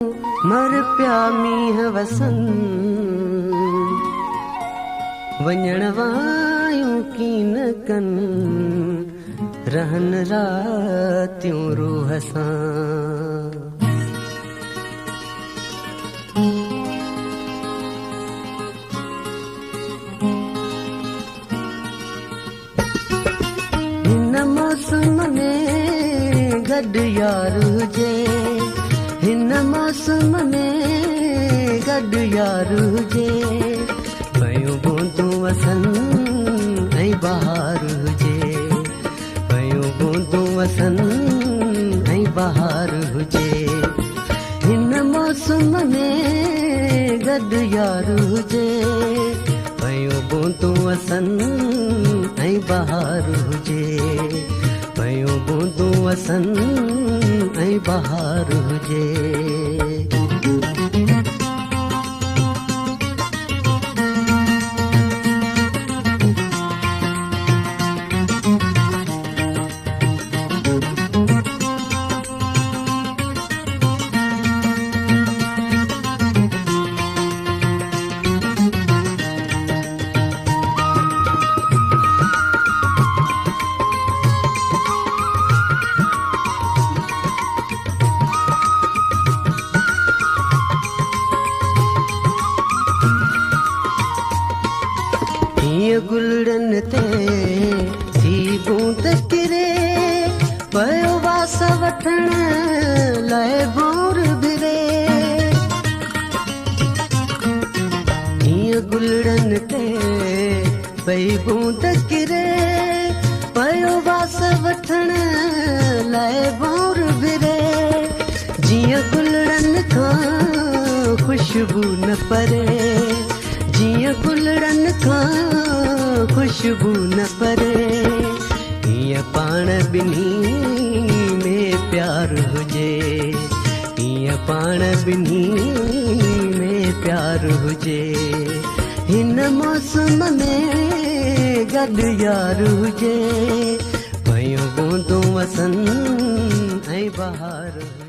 मर पिया मींह वसन वञण वायूं कीन कन रहन रातियूं रूह सां। हिन मौसम में गॾु यार हुजे, हिन मौसम में गॾु यार हुजे, पयूं बूंदूं वसन ऐं बहार हुजे, पयूं बूंदूं वसन ऐं बहार हुजे। हिन मौसम में गॾु यार हुजे, पयूं बूंदूं वसन ऐं बहार हुजे, पयूं बूंदूं वसन ऐं बहार हुजे। गुलड़न ते सी बूंद किरे, पयो वास वठण लाइ भोर भिरे। गुलड़न ते पई बूंद किरे, पयो वास वठण लाइ भोर भिरे। जीअं गुलड़न खां खुशबू न परे, जीअं गुलड़न खां खुशबू न परे, हीअं पाण ॿिन्ही में प्यार हुजे, हीअं पाण ॿिन्ही में प्यार हुजे। हिन मौसम में गॾु यार हुजे, पयूं बूंदूं वसन ऐं बहार हुजे।